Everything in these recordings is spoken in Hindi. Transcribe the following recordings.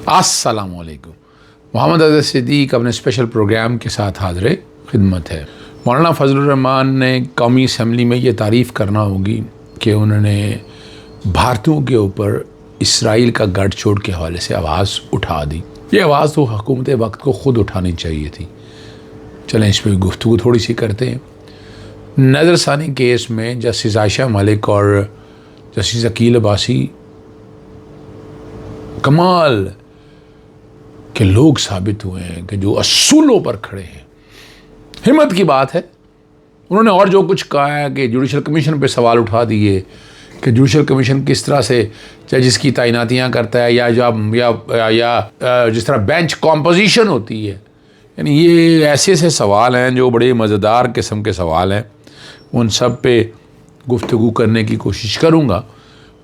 अस्सलामु अलैकुम। मोहम्मद अज़हर सिद्दीक़ अपने स्पेशल प्रोग्राम के साथ हाज़िर खिदमत है। मौलाना फजलुर रहमान ने कौमी असम्बली में ये तारीफ़ करना होगी कि उन्होंने भारतीयों के ऊपर इसराइल का गठजोड़ के हवाले से आवाज़ उठा दी। ये आवाज़ तो हुकूमत वक्त को ख़ुद उठानी चाहिए थी। चलें इस पर गुफ्तगू थोड़ी सी करते हैं। नज़रसानी केस में जस्टिस आयशा मलिक और जस्टिस अकील अब्बासी कमाल के लोग साबित हुए हैं कि जो असूलों पर खड़े हैं। हिम्मत की बात है। उन्होंने और जो कुछ कहा है कि जुडिशल कमीशन पे सवाल उठा दिए कि जुडिशल कमीशन किस तरह से जजिस की तैनातियाँ करता है या जिस तरह बेंच कॉम्पोजिशन होती है। यानी ये ऐसे सवाल हैं जो बड़े मज़ेदार किस्म के सवाल हैं। उन सब पे गुफ्तगू करने की कोशिश करूँगा।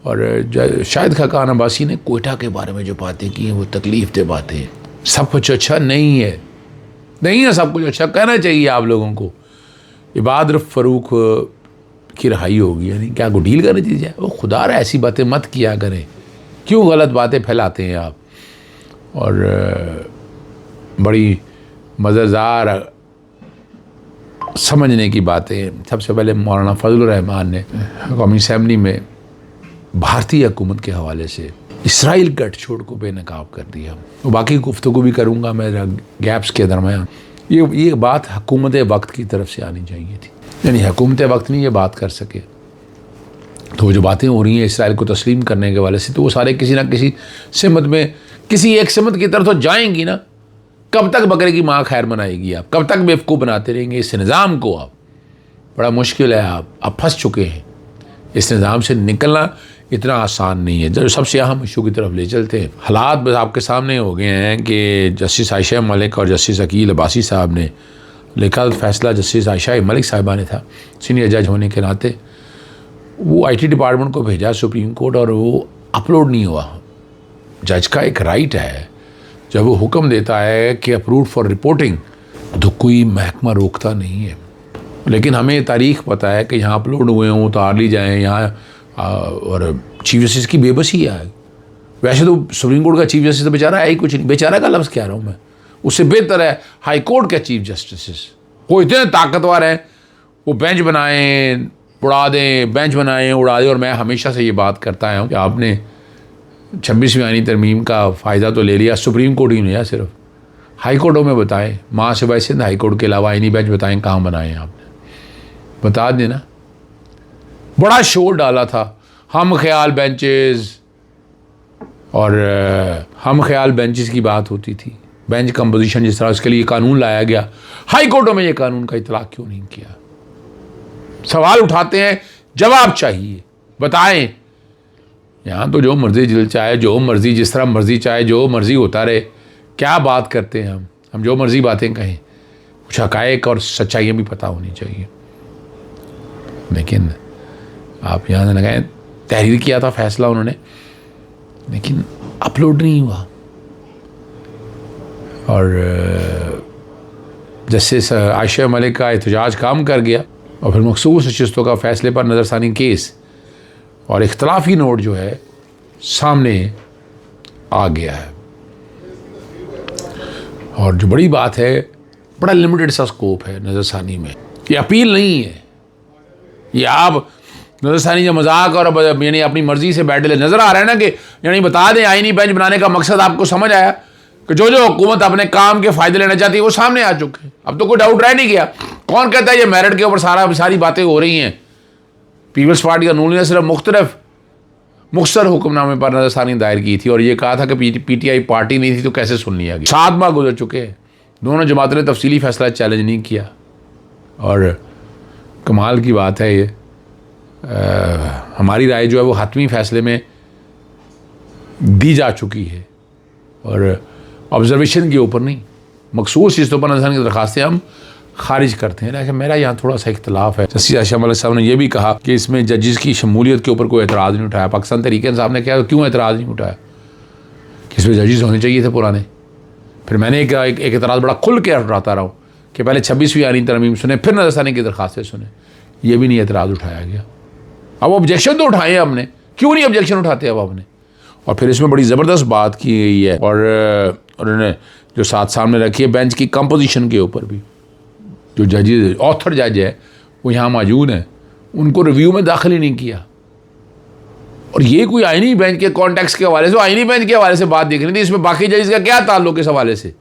और शाहिद खाकान अब्बासी ने कोयटा के बारे में जो बातें की हैं वो तकलीफ़ दे बातें हैं। सब कुछ अच्छा नहीं है सब कुछ अच्छा। कहना चाहिए आप लोगों को इबाद फ़रूक की रहाई होगी, यानी क्या को डील करनी चाहिए। वो खुदा रहा ऐसी बातें मत किया करें, क्यों गलत बातें फैलाते हैं आप। और बड़ी मज़ेदार समझने की बातें। सबसे पहले मौलाना फजलुर रहमान ने कौमी असम्बली में भारतीय हुकूमत के हवाले से इसराइल गठजोड़ को बेनकाब कर दिया। तो बाकी गुफ्तगू भी करूँगा मैं गैप्स के दरमियान। ये बात हुकूमत वक्त की तरफ से आनी चाहिए थी, यानी हुकूमत वक्त नहीं ये बात कर सके। तो जो बातें हो रही हैं इसराइल को तस्लीम करने के वाले से, तो वो सारे किसी ना किसी सिमत में किसी एक सिमत की तरफ तो जाएंगी ना। कब तक बकरे की माँ खैर मनाएगी आप? कब तक बेवकूफ़ बनाते रहेंगे इस निज़ाम को? आप बड़ा मुश्किल है। आप फंस चुके हैं। इस निज़ाम से निकलना इतना आसान नहीं है। जो सबसे अहम इशू की तरफ ले चलते हैं। हालात बस आपके सामने हो गए हैं कि जस्टिस आयशा मलिक और जस्टिस अकील अब्बासी साहब ने लिखा फैसला जस्टिस आयशा मलिक साहिबा ने था, सीनियर जज होने के नाते। वो IT डिपार्टमेंट को भेजा सुप्रीम कोर्ट और वो अपलोड नहीं हुआ। जज का एक राइट है, जब वो हुक्म देता है कि अप्रूव फॉर रिपोर्टिंग, तो कोई महकमा रोकता नहीं है। लेकिन हमें तारीख पता है कि यहाँ अपलोड हुए हों उतार ली जाएँ यहाँ। और चीफ जस्टिस की बेबसी है। वैसे तो सुप्रीम कोर्ट का चीफ जस्टिस तो बेचारा है ही कुछ नहीं। बेचारा का लफ्ज़ कह रहा हूँ मैं। उससे बेहतर है हाई कोर्ट के चीफ जस्टिस। वो इतने ताकतवर हैं, वो बेंच बनाएं उड़ा दें, बेंच बनाएं उड़ा दें। और मैं हमेशा से ये बात करता आया हूँ कि आपने 26वीं आईनी तरमीम का फ़ायदा तो ले लिया, सुप्रीम कोर्ट ही नहीं है, सिर्फ हाई कोर्टों में बताएं। माँ सिवाय सिंध हाई कोर्ट के अलावा आईनी बेंच बताएं कहाँ बनाए आपने, बता देना। बड़ा शोर डाला था हम ख्याल बेंचेस, और हम ख्याल बेंचेस की बात होती थी। बेंच कंपोजिशन जिस तरह उसके लिए कानून लाया गया, हाई कोर्टों में ये कानून का इतलाक़ क्यों नहीं किया? सवाल उठाते हैं, जवाब चाहिए, बताएं। यहाँ तो जो मर्जी दिल चाहे, जो मर्जी जिस तरह मर्जी चाहे, जो मर्जी होता रहे। क्या बात करते हैं हम जो मर्जी बातें कहें। कुछ हक़ाइक़ और सच्चाइयाँ भी पता होनी चाहिए। लेकिन आप यहाँ से लगाएं, तहरीर किया था फैसला उन्होंने, लेकिन अपलोड नहीं हुआ। और जस्टिस आयशा मलिक का एहतजाज काम कर गया। और फिर मखसूस नशिस्तों का फ़ैसले पर नज़रसानी केस और इख्तलाफी नोट जो है सामने आ गया है। और जो बड़ी बात है, बड़ा लिमिटेड सा स्कोप है नज़रसानी में। ये अपील नहीं है। ये आप नज़रसानी जो मजाक और यानी अपनी मर्ज़ी से बैठे नज़र आ रहा है ना, कि यानी बता दें आईनी बेंच बनाने का मकसद आपको समझ आया कि जो हुकूमत अपने काम के फ़ायदे लेना चाहती है वो सामने आ चुके हैं। अब तो कोई डाउट रह नहीं गया। कौन कहता है ये मेरिट के ऊपर सारी बातें हो रही हैं? पीपल्स पार्टी का नून ने सिर्फ मुख्तसर हुक्मनामे पर नज़रसानी दायर की थी और ये कहा था कि PTI पार्टी नहीं थी तो कैसे सुन लिया गया। 7 माह गुजर चुके हैं, दोनों जमातों ने तफसीली फ़ैसला चैलेंज नहीं किया। और कमाल की बात है ये, हमारी राय जो है वो हतमी फ़ैसले में दी जा चुकी है और ऑब्जर्वेशन के ऊपर नहीं, मखसूस चीज़ों पर नज़र की दरखास्तें हम खारिज करते हैं। लेकिन मेरा यहाँ थोड़ा सा इख्तलाफ है। जस्टिस आयशा मलिक साहब ने यह भी कहा कि इसमें जजिस की शमूलियत के ऊपर कोई एतराज़ नहीं उठाया। पाकिस्तान तहरीक साहब ने कहा क्यों एतराज़ नहीं उठाया कि इसमें जजिस होने चाहिए थे पुराने। फिर मैंने एक एतराज़ बड़ा खुल के उठाता रहा हूँ कि पहले 26वीं आईनी तरमीम सुने, फिर नज़रसानी की दरखास्तें सुने। ये भी नहीं एतराज़ उठाया गया। अब ऑब्जेक्शन तो उठाए हमने, क्यों नहीं ऑब्जेक्शन उठाते अब आपने? और फिर इसमें बड़ी ज़बरदस्त बात की गई है और उन्होंने जो साथ सामने रखी है बेंच की कंपोजिशन के ऊपर भी, जो जजेज ऑथर जज है वो यहाँ मौजूद हैं, उनको रिव्यू में दाखिल ही नहीं किया। और ये कोई आईनी बेंच के कॉन्टेक्स्ट के हवाले से, आईनी बेंच के हवाले से बात देख रही थी, इसमें बाकी जजेस का क्या ताल्लुक इस हवाले से?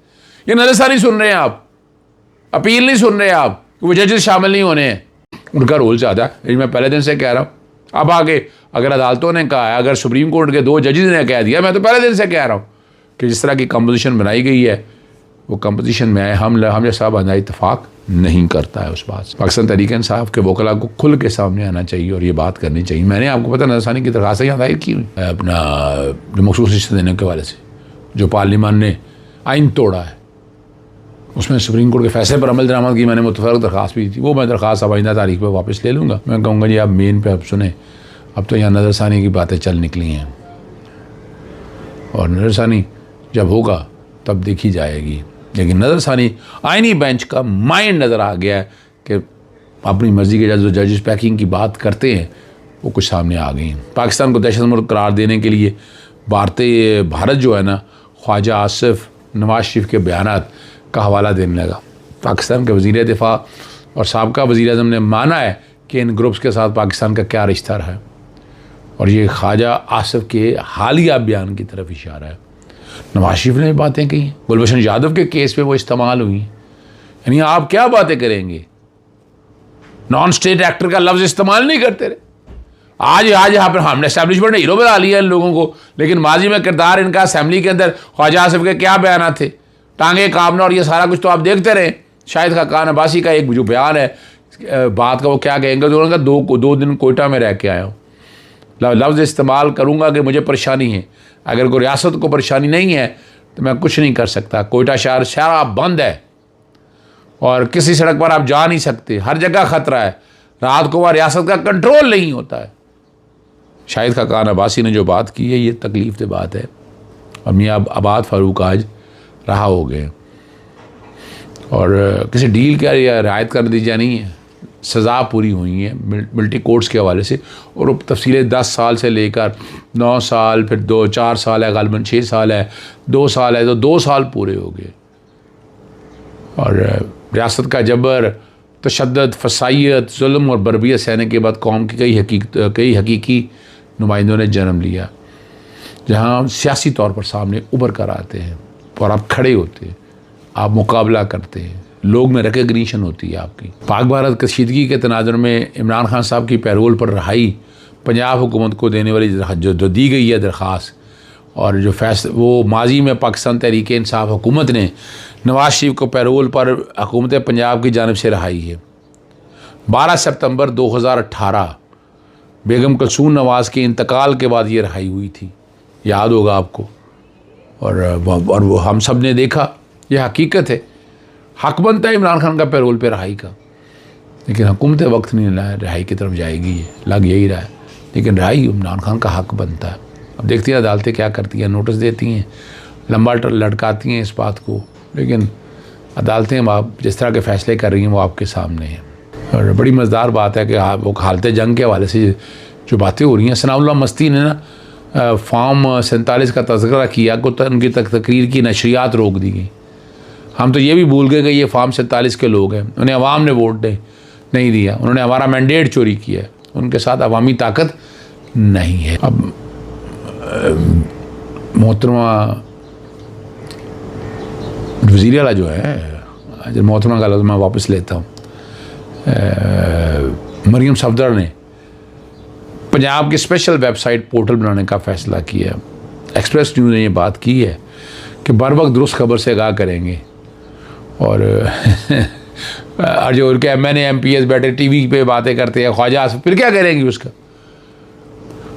ये नजरसानी सुन रहे हैं आप, अपील नहीं सुन रहे आप, वो जजेस शामिल नहीं होने हैं। उनका रोल चाहता है, मैं पहले दिन से कह रहा हूँ। अब आगे अगर अदालतों ने कहा है, अगर सुप्रीम कोर्ट के 2 जजेस ने कह दिया, मैं तो पहले दिन से कह रहा हूँ कि जिस तरह की कंपोजिशन बनाई गई है वो कंपोजिशन में हम जैसा बंदा इतफाक नहीं करता है उस बात से। पाकिस्तान तहरीक इंसाफ के वकला को खुल के सामने आना चाहिए और ये बात करनी चाहिए। मैंने आपको पता नजरसानी की दरख्वास्त यहाँ दायर की हुई अपना जो मखसूस रिश्ते देने के हवाले से, जो पार्लियामान ने आइन तोड़ा है, उसमें सुप्रीम कोर्ट के फैसले पर अमल दरामद की मैंने मुतफरक दरख्वास्त भी दी। वो मैं दरख्वास्त अब आइंदा तारीख पर वापस ले लूँगा। मैं कहूँगा जी आप मेन पे अब सुने, अब तो यहाँ नजरसानी की बातें चल निकली हैं और नजरसानी जब होगा तब देखी जाएगी। लेकिन नजरसानी आईनी बेंच का माइंड नज़र आ गया है कि अपनी मर्जी के जो जजेस पैकिंग की बात करते हैं वो कुछ सामने आ गई हैं। पाकिस्तान को दहशतमर्द करार देने के लिए भारत जो है ना, ख्वाजा आसिफ नवाज शरीफ के बयानात का हवाला देने लगा। पाकिस्तान के वज़ीर दिफा और साबका वज़ीर आज़म ने माना है कि इन ग्रुप्स के साथ पाकिस्तान का क्या रिश्ता रहा है और ये ख्वाजा आसिफ के हालिया बयान की तरफ इशारा है। नवाज शरीफ ने बातें कही, गुलभूषण यादव के केस पे वो इस्तेमाल हुई, यानी आप क्या बातें करेंगे? नॉन स्टेट एक्टर का लफ्ज़ इस्तेमाल नहीं करते रहे। आज यहाँ पर हमने एस्टैब्लिशमेंट ने हीरो बना लिया इन लोगों को, लेकिन माजी में किरदार इनका असेंबली के अंदर ख्वाजा आसिफ के क्या बयान थे, टांगे कामना और ये सारा कुछ तो आप देखते रहे। शाहिद खाकान अब्बासी का एक जो बयान है बात का, वो क्या कहेंगे, तो उन्होंने कहा 2 दिन कोयटा में रह के आया हूँ, लफ्ज़ इस्तेमाल करूँगा कि मुझे परेशानी है, अगर कोई रियासत को परेशानी नहीं है तो मैं कुछ नहीं कर सकता। कोयटा शहर सारा बंद है और किसी सड़क पर आप जा नहीं सकते, हर जगह ख़तरा है, रात को वहाँ रियासत का कंट्रोल नहीं होता है। शाहिद खाकान अब्बासी ने जो बात की है ये तकलीफ दे बात है और मियाँ आबाद फ़ारूक आज रहा हो गए और किसी डील का या रियायत का नतीजा नहीं है, सज़ा पूरी हुई है मिलिट्री कोर्ट्स के हवाले से और तफसीलें 10 साल से लेकर 9 साल, फिर 4 साल है, गालिबन 6 साल है, 2 साल है, तो 2 साल पूरे हो गए। और रियासत का जबर, तशद्दुद, फसाइयत, जुल्म और बर्बियत सहने के बाद कौम की कई हकीकी नुमाइंदों ने जन्म लिया, जहाँ सियासी तौर पर सामने उभर कर आते हैं और आप खड़े होते हैं, आप मुकाबला करते हैं, लोग में रिकग्निशन होती है आपकी। पाक भारत कशीदगी के तनाजुर में इमरान खान साहब की पैरोल पर रहाई पंजाब हुकूमत को देने वाली जो दी गई है दरख्वास्त और जो फैसला, वो माजी में पाकिस्तान तहरीक इंसाफ हुकूमत ने नवाज शरीफ को पैरोल पर हुकूमत पंजाब की जानिब से रहाई है। 12 सितंबर 2018 बेगम कलसूम नवाज़ के इंतकाल के बाद ये रहाई हुई थी, याद होगा आपको। और वो हम सब ने देखा, यह हकीकत है, हक बनता है इमरान खान का पैरोल पे रहाई का, लेकिन हुकूमत वक्त नहीं रहाई की तरफ जाएगी, ये लग यही रहा है, लेकिन रहाई इमरान खान का हक बनता है। अब देखती हैं अदालतें क्या करती हैं, नोटिस देती हैं, लंबा लटकाती हैं इस बात को, लेकिन अदालतें आप जिस तरह के फ़ैसले कर रही हैं वो आपके सामने हैं। और बड़ी मज़ेदार बात है कि वो हालत जंग के हवाले से जो बातें हो रही हैं, सनाउल्लाह मस्ती ने ना फॉर्म 47 का तज़किरा किया को उनकी तकरीर की नशरियात रोक दी गई। हम तो ये भी भूल गए कि ये फॉर्म 47 के लोग हैं, उन्हें अवाम ने वोट नहीं दिया, उन्होंने हमारा मैंडेट चोरी किया, उनके साथ अवामी ताकत नहीं है। अब मोहतरमा वज़ीर आला जो है, मोहतरमा का लफ्ज़ मैं वापस लेता हूँ, मरियम सफदर ने पंजाब की स्पेशल वेबसाइट पोर्टल बनाने का फ़ैसला किया। एक्सप्रेस न्यूज़ ने ये बात की है कि बर वक्त दुरुस्त खबर से आगाह करेंगे और जो उनके MNA MPs बैठे टीवी पे बातें करते हैं ख्वाजा आसिफ, फिर क्या करेंगे उसका?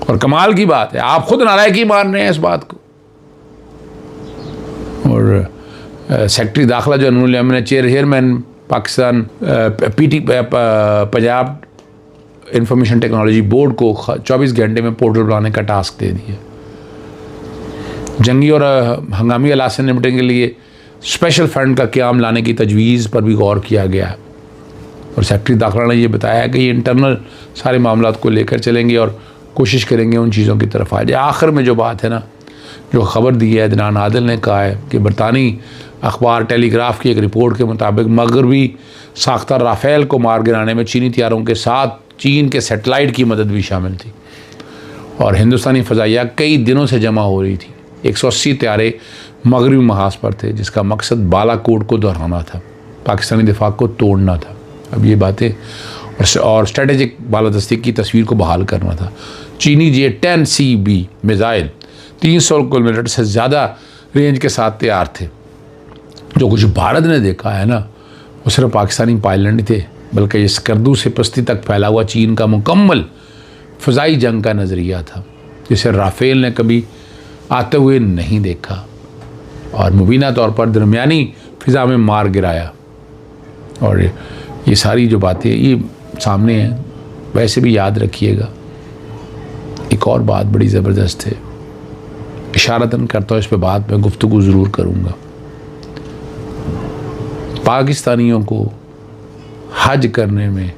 और कमाल की बात है, आप खुद नालायकी मान रहे हैं इस बात को। और सेक्रेटरी दाखिला जो Noorul Amin chairman Pakistan Punjab information technology board को 24 घंटे में पोर्टल बनाने का टास्क दे दिया। जंगी और हंगामी हालात से निपटने के लिए स्पेशल फंड का क़याम लाने की तजवीज़ पर भी गौर किया गया और सेक्रेटरी दाखिला ने ये बताया कि ये इंटरनल सारे मामलात को लेकर चलेंगे और कोशिश करेंगे उन चीज़ों की तरफ आ जाए। आखिर में जो बात है ना, जो ख़बर दी है अदनान आदिल ने, कहा है कि बरतानी अखबार टेलीग्राफ की एक रिपोर्ट के मुताबिक मगरबी साख्ता राफ़ेल को मार गिराने में चीनी तैयारों के साथ चीन के सेटेलाइट की मदद भी शामिल थी और हिंदुस्तानी फ़ज़ाइया कई दिनों से जमा हो रही थी। 180 तैयारे मगरबी महाज पर थे जिसका मकसद बालाकोट को दोहराना था, पाकिस्तानी दिफा को तोड़ना था। अब ये बातें और स्ट्रेटेजिक बालादस्ती की तस्वीर को बहाल करना था। चीनी J-10CB मिज़ाइल 300 किलोमीटर से ज़्यादा रेंज के साथ तैयार थे। जो कुछ भारत ने देखा है ना, वो सिर्फ पाकिस्तानी पायलट नहीं थे, बल्कि इस स्कर्दू से पस्ती तक फैला हुआ चीन का मुकम्मल फ़ज़ाई जंग का नज़रिया था, जिसे राफ़ेल ने कभी आते हुए नहीं देखा और मुबीना तौर पर दरमियानी फ़िज़ा में मार गिराया। और ये सारी जो बातें ये सामने हैं। वैसे भी याद रखिएगा, एक और बात बड़ी ज़बरदस्त है, इशारतन करता हूँ, इस पर बात मैं गुफ्तगू ज़रूर करूँगा। पाकिस्तानियों को हज करने में